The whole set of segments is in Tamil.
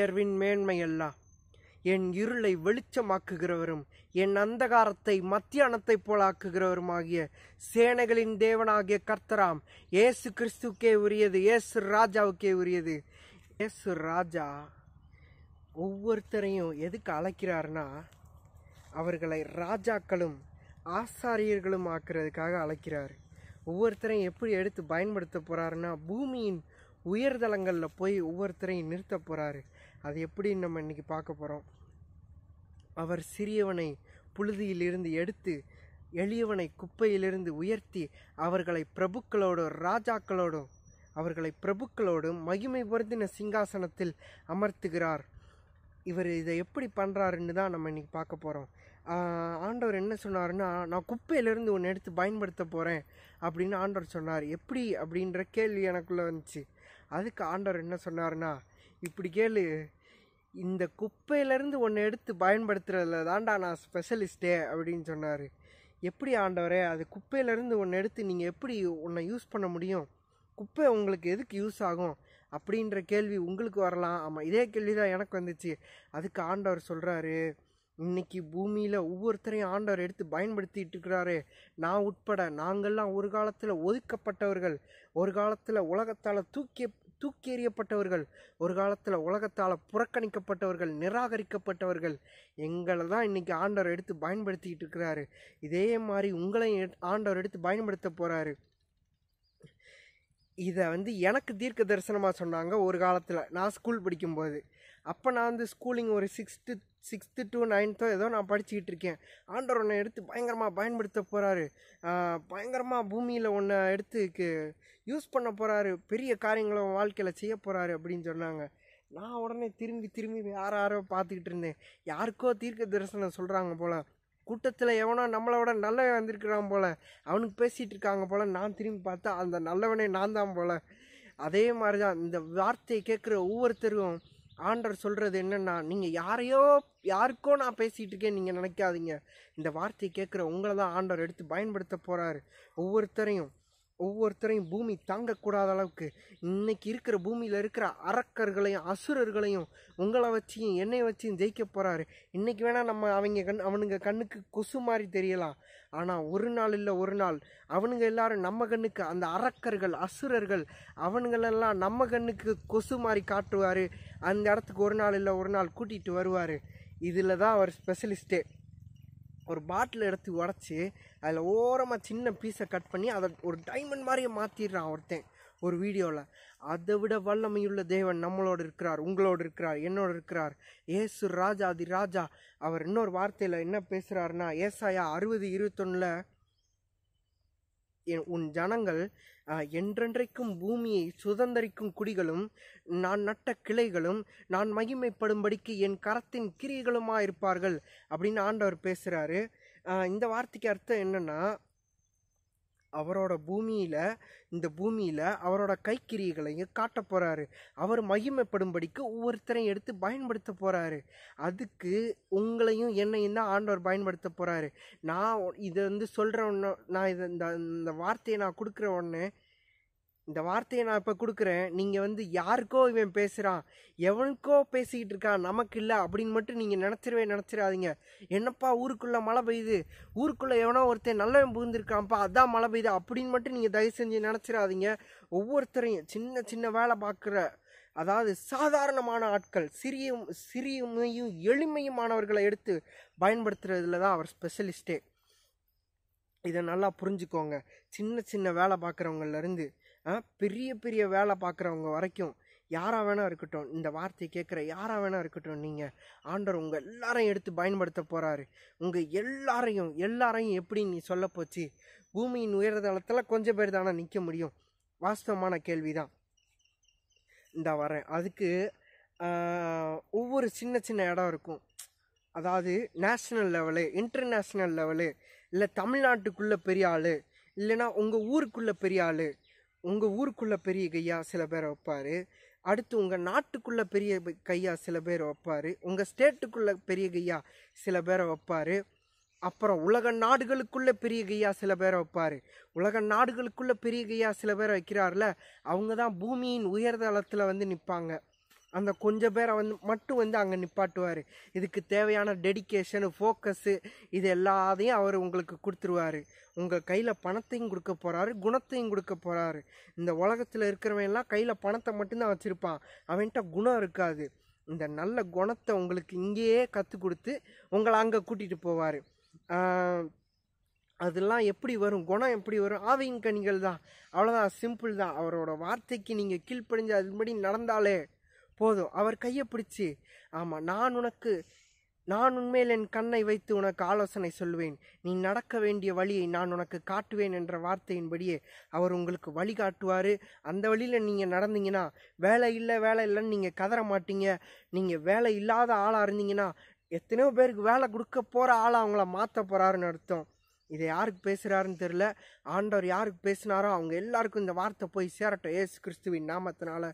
உயர்வின் மேன்மையெல்லாம் என் இருளை வெளிச்சமாக்குகிறவரும் என் அந்தகாரத்தை மத்தியானத்தைப் போலாக்குகிறவருமாகிய சேனைகளின் தேவனாகிய கர்த்தராம் இயேசு கிறிஸ்துக்கே உரியது, இயேசு ராஜாவுக்கே உரியது. இயேசு ராஜா ஒவ்வொருத்தரையும் எதுக்கு அழைக்கிறார்னா, அவர்களை ராஜாக்களும் ஆசாரியர்களும் ஆக்குறதுக்காக அழைக்கிறார். ஒவ்வொருத்தரையும் எப்படி எடுத்து பயன்படுத்த போகிறாருன்னா, பூமியின் உயர்தலங்களில் போய் ஒவ்வொருத்தரையும் நிறுத்த போகிறாரு. அது எப்படின்னு நம்ம இன்றைக்கி பார்க்க போகிறோம். அவர் சிறியவனை புழுதியிலிருந்து எடுத்து எளியவனை குப்பையிலிருந்து உயர்த்தி அவர்களை பிரபுக்களோடும் மகிமை பொருந்தின சிங்காசனத்தில் அமர்த்துகிறார். இவர் இதை எப்படி பண்ணுறாருன்னு தான் நம்ம இன்றைக்கி பார்க்க போகிறோம். ஆண்டவர் என்ன சொன்னார்னா, நான் குப்பையிலேருந்து ஒன்று எடுத்து பயன்படுத்த போகிறேன் அப்படின்னு ஆண்டவர் சொன்னார். எப்படி அப்படின்ற கேள்வி எனக்குள்ளே வந்துச்சு. அதுக்கு ஆண்டவர் என்ன சொன்னார்னா, இப்படி கேளு, இந்த குப்பையிலேருந்து ஒன்று எடுத்து பயன்படுத்துறதுல தான்டா நான் ஸ்பெஷலிஸ்டே அப்படின்னு சொன்னார். எப்படி ஆண்டவரே, அது குப்பையிலேருந்து ஒன்று எடுத்து நீங்கள் எப்படி ஒன்றை யூஸ் பண்ண முடியும்? குப்பை உங்களுக்கு எதுக்கு யூஸ் ஆகும் அப்படின்ற கேள்வி உங்களுக்கு வரலாம். ஆமாம், இதே கேள்வி தான் எனக்கு வந்துச்சு. அதுக்கு ஆண்டவர் சொல்கிறாரு, இன்னைக்கு பூமியில் ஒவ்வொருத்தரையும் ஆண்டவர் எடுத்து பயன்படுத்திட்டு இருக்கிறாரு. நான் உட்பட நாங்கள்லாம் ஒரு காலத்தில் ஒதுக்கப்பட்டவர்கள், ஒரு காலத்தில் உலகத்தால் தூக்கி எறியப்பட்டவர்கள், ஒரு காலத்தில் உலகத்தால் புறக்கணிக்கப்பட்டவர்கள், நிராகரிக்கப்பட்டவர்கள். எங்களை தான் இன்றைக்கி ஆண்டவர் எடுத்து பயன்படுத்திக்கிட்டு இருக்கிறாரு. இதே மாதிரி உங்களையும் ஆண்டவர் எடுத்து பயன்படுத்த போகிறாரு. இதை எனக்கு தீர்க்க தரிசனமாக சொன்னாங்க ஒரு காலத்தில், நான் ஸ்கூல் படிக்கும்போது. அப்போ நான் ஸ்கூலிங் ஒரு சிக்ஸ்த்து டு 9th ஏதோ நான் படிச்சுக்கிட்டு இருக்கேன். ஆண்டவர் ஒன்றை எடுத்து பயங்கரமாக பயன்படுத்த போகிறாரு, பயங்கரமாக பூமியில் ஒன்றை எடுத்து யூஸ் பண்ண போகிறாரு, பெரிய காரியங்களை வாழ்க்கையில் செய்ய போகிறாரு அப்படின்னு சொன்னாங்க. நான் உடனே திரும்பி யாரோ பார்த்துக்கிட்டு இருந்தேன். யாருக்கோ தீர்க்க தரிசனம் சொல்கிறாங்க போல், கூட்டத்தில் எவனோ நம்மளோட நல்லவன் வந்திருக்கிறான் போல், அவனுக்கு பேசிகிட்டு இருக்காங்க போல். நான் திரும்பி பார்த்தா அந்த நல்லவனே நான் தான் போல். அதே மாதிரி தான் இந்த வார்த்தையை கேட்குற ஒவ்வொருத்தரும் ஆண்டவர் சொல்கிறது என்னென்னா, நீங்கள் யாருக்கோ நான் பேசிகிட்டு இருக்கேன் நீங்கள் நினைக்காதீங்க. இந்த வார்த்தையை கேட்குற உங்களை தான் ஆண்டவர் எடுத்து பயன்படுத்த போகிறாரு. ஒவ்வொருத்தரையும் பூமி தாங்கக்கூடாத அளவுக்கு இன்னைக்கு இருக்கிற பூமியில் இருக்கிற அரக்கர்களையும் அசுரர்களையும் உங்களை வச்சியும் என்னை வச்சியும் ஜெயிக்க போகிறாரு. இன்றைக்கி வேணால் அவனுங்க கண்ணுக்கு கொசு மாதிரி தெரியலாம், ஆனால் ஒரு நாள் இல்லை ஒரு நாள் அவனுங்க எல்லாரும் நம்ம கண்ணுக்கு, அந்த அரக்கர்கள் அசுரர்கள் அவனுங்களெல்லாம் நம்ம கண்ணுக்கு கொசு மாதிரி காட்டுவார். அந்த இடத்துக்கு ஒரு நாள் இல்லை ஒரு நாள் கூட்டிகிட்டு வருவார். இதில் தான் அவர் ஸ்பெஷலிஸ்ட்டே. ஒரு பாட்டில் எடுத்து உடச்சி அதில் ஓரமாக சின்ன பீஸை கட் பண்ணி அதை ஒரு டைமண்ட் மாதிரியே மாற்றிடுறான் ஒருத்தன் ஒரு வீடியோவில். அதை விட வல்லமையுள்ள தேவன் நம்மளோடு இருக்கிறார், உங்களோடு இருக்கிறார், என்னோடு இருக்கிறார். ஏசு ராஜாதி ராஜா. அவர் இன்னொரு வார்த்தையில் என்ன பேசுகிறாருன்னா, ஏசாயா 60:21 உன் ஜனங்கள் என்றென்றைக்கும் பூமியை சுதந்தரிக்கும் குடிகளும் நான் நட்ட கிளைகளும் நான் மகிமைப்படும்படிக்கு என் கரத்தின் கிரியைகளுமாக இருப்பார்கள் அப்படின்னு ஆண்டவர் பேசுகிறாரு. இந்த வார்த்தைக்கு அர்த்தம் என்னென்னா, அவரோட இந்த பூமியில் அவரோட கைக்கிரியைகளையும் காட்ட போகிறாரு. அவர் மகிமைப்படும்படிக்கு ஒவ்வொருத்தரையும் எடுத்து பயன்படுத்த போகிறாரு. அதுக்கு உங்களையும் என்னையும் தான் ஆண்டவர் பயன்படுத்த போகிறாரு. நான் இதை சொல்கிறேன், நான் இந்த வார்த்தையை நான் கொடுக்குற உடனே, இந்த வார்த்தையை நான் இப்போ கொடுக்குறேன், நீங்கள் யாருக்கோ இவன் பேசுகிறான், எவனுக்கோ பேசிக்கிட்டு இருக்கான், நமக்கு இல்லை அப்படின்னு மட்டும் நீங்கள் நினச்சிடாதீங்க. என்னப்பா ஊருக்குள்ளே மழை பெய்யுது, ஊருக்குள்ளே எவனோ ஒருத்தன் நல்லவன் புகுந்துருக்கான்ப்பா அதான் மழை பெய்யுது அப்படின்னு மட்டும் நீங்கள் தயவு செஞ்சு நினச்சிடாதீங்க. ஒவ்வொருத்தரையும் சின்ன வேலை பார்க்குற, அதாவது சாதாரணமான ஆட்கள், சிறியமையும் எளிமையுமானவர்களை எடுத்து பயன்படுத்துறதுல தான் அவர் ஸ்பெஷலிஸ்டே. இதை நல்லா புரிஞ்சுக்கோங்க. சின்ன வேலை பார்க்குறவங்கலேருந்து பெரிய வேலை பார்க்குறவங்க வரைக்கும் யாராக வேணா இருக்கட்டும், இந்த வார்த்தையை கேட்குற யாராக வேணா இருக்கட்டும், நீங்கள் ஆண்டவர் உங்கள் எல்லாரையும் எடுத்து பயன்படுத்த போகிறாரு. உங்கள் எல்லாரையும் எப்படி நீ சொல்ல போச்சு? பூமியின் உயர்தளத்தில் கொஞ்சம் பேர் தானே நிற்க முடியும். வாஸ்தவமான கேள்வி தான். இந்த வரேன். அதுக்கு ஒவ்வொரு சின்ன இடம் இருக்கும். அதாவது நேஷ்னல் லெவலு, இன்டர்நேஷ்னல் லெவலு, இல்லை தமிழ்நாட்டுக்குள்ளே பெரிய ஆள், இல்லைன்னா உங்கள் ஊருக்குள்ளே பெரிய ஆள். உங்கள் ஊருக்குள்ளே பெரிய கையா சில பேரை வைப்பார். அடுத்து உங்கள் நாட்டுக்குள்ளே பெரிய கையா சில பேர் வைப்பார். உங்கள் ஸ்டேட்டுக்குள்ளே பெரிய கையா சில பேரை வைப்பார். அப்புறம் உலக நாடுகளுக்குள்ளே பெரிய கையா சில பேரை வைப்பார். உலக நாடுகளுக்குள்ளே பெரிய கையா சில பேரை வைக்கிறார்ல, அவங்க தான் பூமியின் உயர்தளத்தில் நிற்பாங்க. அந்த கொஞ்சம் பேரை மட்டும் அங்கே நிப்பாட்டுவார். இதுக்கு தேவையான டெடிக்கேஷனு, ஃபோக்கஸு இது எல்லாத்தையும் அவர் உங்களுக்கு கொடுத்துருவார். உங்கள் கையில் பணத்தையும் கொடுக்க போகிறாரு, குணத்தையும் கொடுக்க போகிறாரு. இந்த உலகத்தில் இருக்கிறவன் எல்லாம் கையில் பணத்தை மட்டும்தான் வச்சுருப்பான், அவன்கிட்ட குணம் இருக்காது. இந்த நல்ல குணத்தை உங்களுக்கு இங்கேயே கற்றுக் கொடுத்து உங்களை அங்கே கூட்டிகிட்டு போவார். அதெல்லாம் எப்படி வரும்? குணம் எப்படி வரும்? ஆவியின் கனிகள் தான். அவ்வளோதான், சிம்பிள் தான். அவரோட வார்த்தைக்கு நீங்கள் கீழ்ப்படிஞ்சு அதுபடி நடந்தாலே போதும். அவர் கையை பிடிச்சி, ஆமாம், நான் உண்மையில் என் கண்ணை வைத்து உனக்கு ஆலோசனை சொல்வேன், நீ நடக்க வேண்டிய வழியை நான் உனக்கு காட்டுவேன் என்ற வார்த்தையின்படியே அவர் உங்களுக்கு வழி காட்டுவார். அந்த வழியில் நீங்கள் நடந்தீங்கன்னா வேலை இல்லைன்னு நீங்கள் கதற மாட்டீங்க. நீங்கள் வேலை இல்லாத ஆளாக இருந்தீங்கன்னா எத்தனையோ பேருக்கு வேலை கொடுக்க போகிற ஆளாக அவங்கள மாற்ற போகிறாருன்னு அர்த்தம். இதை யாருக்கு பேசுகிறாருன்னு தெரில. ஆண்டவர் யாருக்கு பேசினாரோ அவங்க எல்லாருக்கும் இந்த வார்த்தை போய் சேரட்டும் இயேசு கிறிஸ்துவின் நாமத்தினால.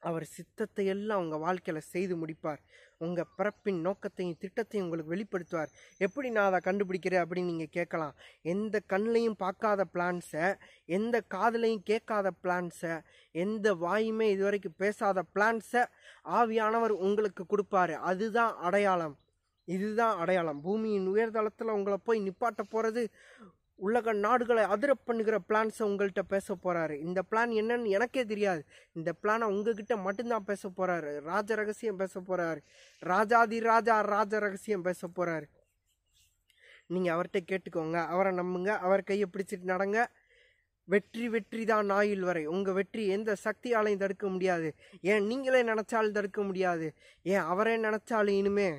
அவர் சித்தத்தை எல்லாம் உங்கள் வாழ்க்கையில் செய்து முடிப்பார். உங்கள் பிறப்பின் நோக்கத்தையும் திட்டத்தையும் உங்களுக்கு வெளிப்படுத்துவார். எப்படி நான் அதை கண்டுபிடிக்கிறேன் அப்படின்னு நீங்கள் கேட்கலாம். எந்த கண்ணிலையும் பார்க்காத பிளான்ஸை, எந்த காதுலையும் கேட்காத பிளான்ஸை, எந்த வாயுமே இதுவரைக்கும் பேசாத பிளான்ஸை ஆவியானவர் உங்களுக்கு கொடுப்பாரு. அதுதான் அடையாளம். இதுதான் அடையாளம். பூமியின் உயர்தளத்தில் உங்களை போய் நிப்பாட்ட போகிறது, உலக நாடுகளை அதிர பண்ணுகிற பிளான்ஸை உங்கள்கிட்ட பேச போகிறாரு. இந்த பிளான் என்னன்னு எனக்கே தெரியாது. இந்த பிளானை உங்ககிட்ட மட்டும்தான் பேச போகிறாரு. ராஜ ரகசியம் பேச போகிறாரு. ராஜாதி ராஜ ரகசியம் பேச போகிறாரு. நீங்கள் அவர்கிட்ட கேட்டுக்கோங்க, அவரை நம்புங்க, அவர் கையை பிடிச்சிட்டு நடங்க. வெற்றி தான் ஆயுள் வரை. உங்கள் வெற்றி எந்த சக்தியாலையும் தடுக்க முடியாது. ஏன் நீங்களே நினச்சாலும் தடுக்க முடியாது. ஏன் அவரே நினச்சாலும் இனிமே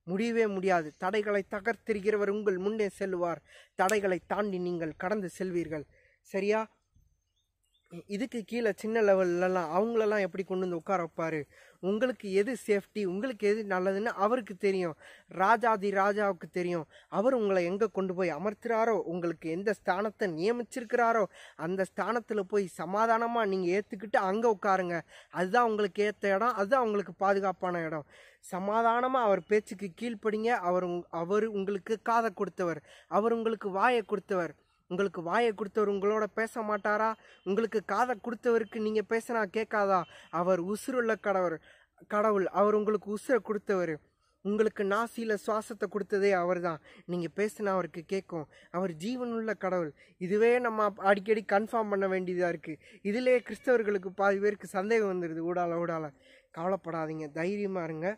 முடியவே முடியாது. தடைகளை தகர்த்திருக்கிறவர் உங்கள் முன்னே செல்வார். தடைகளை தாண்டி நீங்கள் கடந்து செல்வீர்கள். சரியா? இதுக்கு கீழே சின்ன லெவல்லலாம் அவங்களெல்லாம் எப்படி கொண்டு வந்து உட்கார வைப்பார்? உங்களுக்கு எது சேஃப்டி, உங்களுக்கு எது நல்லதுன்னு அவருக்கு தெரியும். ராஜாதி ராஜாவுக்கு தெரியும். அவர் உங்களை எங்கே கொண்டு போய் அமர்த்துறாரோ, உங்களுக்கு எந்த ஸ்தானத்தை நியமிச்சிருக்கிறாரோ அந்த ஸ்தானத்தில் போய் சமாதானமாக நீங்கள் ஏற்றுக்கிட்டு அங்கே உட்காருங்க. அதுதான் உங்களுக்கு ஏற்ற இடம், அதுதான் உங்களுக்கு பாதுகாப்பான இடம். சமாதானமாக அவர் பேச்சுக்கு கீழ்ப்படிங்க. அவர் உங்களுக்கு காதை கொடுத்தவர், அவர் உங்களுக்கு வாயை கொடுத்தவர். உங்களுக்கு வாயை கொடுத்தவர் உங்களோட பேச மாட்டாரா? உங்களுக்கு காதை கொடுத்தவருக்கு நீங்கள் பேசினா கேட்காதா? அவர் உசுருள்ள கடவுள். அவர் உங்களுக்கு உசுரை கொடுத்தவர். உங்களுக்கு நாசியில் சுவாசத்தை கொடுத்ததே அவர் தான். நீங்கள் பேசினா அவருக்கு கேட்கும். அவர் ஜீவனுள்ள கடவுள். இதுவே நம்ம அடிக்கடி கன்ஃபார்ம் பண்ண வேண்டியதாக இருக்குது. இதிலே கிறிஸ்தவர்களுக்கு பாதி பேருக்கு சந்தேகம் வந்துடுது. ஊடால கவலைப்படாதீங்க, தைரியமாக இருங்க.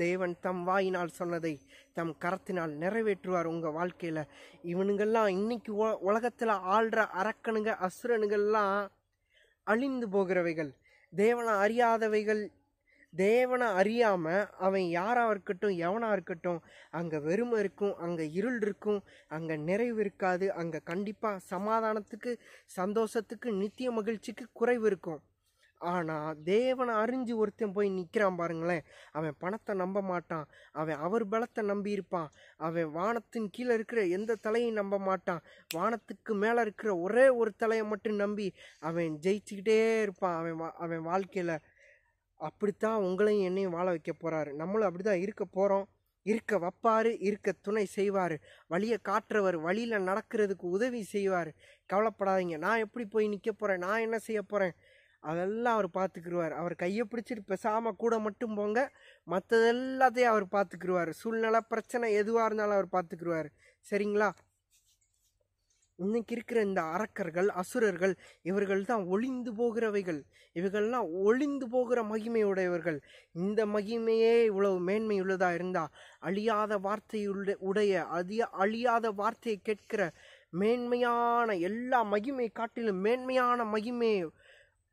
தேவன் தம் வாயினால் சொன்னதை தம் கரத்தினால் நிறைவேற்றுவார் உங்கள் வாழ்க்கையில். இவனுங்கள்லாம் இன்னைக்கு உலகத்தில் ஆள்ற அரக்கனுங்க, அசுரனுங்கள்லாம் அழிந்து போகிறவைகள், தேவனை அறியாதவைகள். தேவனை அறியாமல் அவன் யாராக இருக்கட்டும், எவனாக இருக்கட்டும், அங்கே வெறுமை இருக்கும், அங்கே இருள் இருக்கும், அங்கே நிறைவு இருக்காது. அங்கே கண்டிப்பாக சமாதானத்துக்கு, சந்தோஷத்துக்கு, நித்திய மகிழ்ச்சிக்கு குறைவு இருக்கும். ஆனால் தேவனை அறிஞ்சு ஒருத்தன் போய் நிற்கிறான் பாருங்களேன், அவன் பணத்தை நம்ப மாட்டான். அவன் அவர் பலத்தை நம்பி இருப்பான். அவன் வானத்தின் கீழே இருக்கிற எந்த தலையும் நம்ப மாட்டான். வானத்துக்கு மேலே இருக்கிற ஒரே ஒரு தலையை மட்டும் நம்பி அவன் ஜெயிச்சுக்கிட்டே இருப்பான் அவன் வாழ்க்கையில். அப்படித்தான் உங்களையும் என்னையும் வாழ வைக்க போகிறாரு. நம்மளும் அப்படி தான் இருக்க போகிறோம். இருக்க வைப்பார், இருக்க துணை செய்வார், வழியை காட்டுறவர், வழியில் நடக்கிறதுக்கு உதவி செய்வார். கவலைப்படாதீங்க. நான் எப்படி போய் நிற்க போகிறேன், நான் என்ன செய்ய போகிறேன், அதெல்லாம் அவர் பார்த்துக்கிடுவார். அவர் கையை பிடிச்சிட்டு பேசாமல் கூட மட்டும் போங்க, மற்றது எல்லாத்தையும் அவர் பார்த்துக்கிடுவார். சூழ்நிலை பிரச்சனை எதுவாக இருந்தாலும் அவர் பார்த்துக்கிடுவார். சரிங்களா? இன்னைக்கு இருக்கிற இந்த அரக்கர்கள், அசுரர்கள், இவர்கள் தான் ஒளிந்து போகிறவைகள். இவர்கள்லாம் ஒளிந்து போகிற மகிமையுடையவர்கள். இந்த மகிமையே இவ்வளவு மேன்மை உள்ளதாக இருந்தால், அழியாத அழியாத வார்த்தையை கேட்கிற மேன்மையான எல்லா மகிமை காட்டிலும் மேன்மையான மகிமையை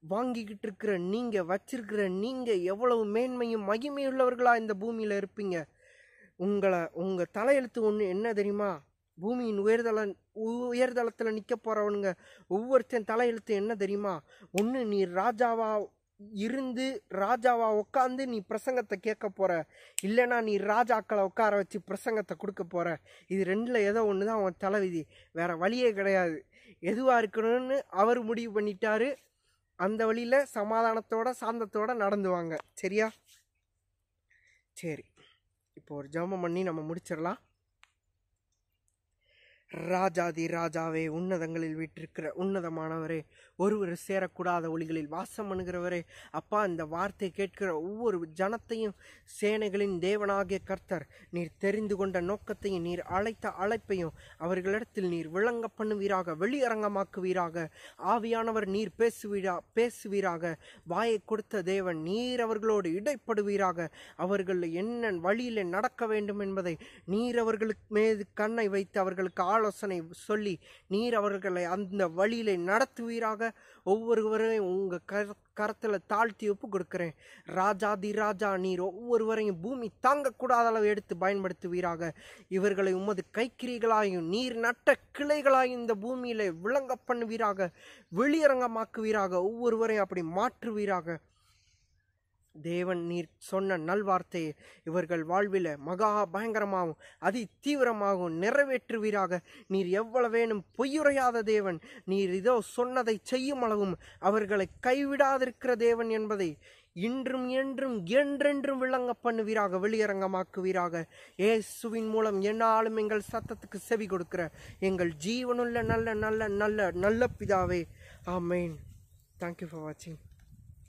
வாங்கிக்கிட்டு இருக்கிற நீங்கள், வச்சிருக்கிற நீங்கள் எவ்வளவு மேன்மையும் மகிமையுள்ளவர்களாக இந்த பூமியில் இருப்பீங்க. உங்கள் தலையெழுத்து ஒன்று என்ன தெரியுமா? பூமியின் உயர்தளத்தில் நிற்க போகிறவனுங்க ஒவ்வொருத்தன் தலையெழுத்து என்ன தெரியுமா? ஒன்று, நீ ராஜாவா உட்காந்து நீ பிரசங்கத்தை கேட்க போகிற, இல்லைனா நீ ராஜாக்களை உட்கார வச்சு பிரசங்கத்தை கொடுக்க போகிற. இது ரெண்டில் ஏதோ ஒன்று தான் அவன் தலைவிதி, வேறு வழியே கிடையாது. எதுவாக இருக்கணும்னு அவர் முடிவு பண்ணிட்டாரு. அந்த வழியில் சமாதானத்தோட சாந்தத்தோடு நடந்துவாங்க. சரியா? சரி, இப்போ ஒரு ஜெபம் பண்ணி நம்ம முடிச்சிடலாம். ராஜாதி ராஜாவே, உன்னதங்களில் வீற்றிருக்கிற உன்னதமானவரே, ஒருவர் சேரக்கூடாத ஒளிகளில் வாசம் பண்ணுகிறவரே, அப்பா, இந்த வார்த்தை கேட்கிற ஒவ்வொரு ஜனத்தையும் சேனைகளின் தேவனாகிய கர்த்தர் நீர் தெரிந்து கொண்ட நோக்கத்தையும் நீர் அழைத்த அழைப்பையும் அவர்களிடத்தில் நீர் விளங்க பண்ணுவீராக, வெளியரங்கமாக்குவீராக. ஆவியானவர் நீர் பேசுவீராக. வாயை கொடுத்த தேவன் நீர் அவர்களோடு இடைப்படுவீராக. அவர்கள் என்ன வழியிலே நடக்க வேண்டும் என்பதை நீர் அவர்களுக்கு மீது கண்ணை வைத்து அவர்களுக்கு ஆலோசனை சொல்லி நீர் அவர்களை அந்த வழியிலே நடத்துவீராக. ஒவ்வொருவரையும் உங்க கரத்துல தாழ்த்தி ஒப்பு கொடுக்கிறேன். ராஜாதி ராஜா, நீர் ஒவ்வொருவரையும் பூமி தாங்கக்கூடாத அளவு எடுத்து பயன்படுத்துவீராக. இவர்களை உமது கைக்கிரிகளாயும் நீர் நட்ட கிளைகளாயும் இந்த பூமியிலே விளங்க பண்ணுவீராக, வெளியரங்கமாக்குவீராக. ஒவ்வொருவரையும் அப்படி மாற்றுவீராக. தேவன் நீர் சொன்ன நல்வார்த்தையை இவர்கள் வாழ்வில் மகா பயங்கரமாகவும் அதி தீவிரமாகவும் நிறைவேற்றுவீராக. நீர் எவ்வளவேனும் பொய்யுரையாத தேவன், நீர் இதோ சொன்னதை செய்யும் அளவும் அவர்களை கைவிடாதிருக்கிற தேவன் என்பதை இன்றும் என்றும் என்றென்றும் விளங்க பண்ணுவீராக, வெளியரங்கமாக்குவீராக. இயேசுவின் மூலம் என்னாலும் எங்கள் சத்தத்துக்கு செவி கொடுக்கிற எங்கள் ஜீவனுள்ள நல்ல நல்ல நல்ல நல்ல பிதாவே, ஆமென். தேங்க்யூ ஃபார் வாட்சிங்.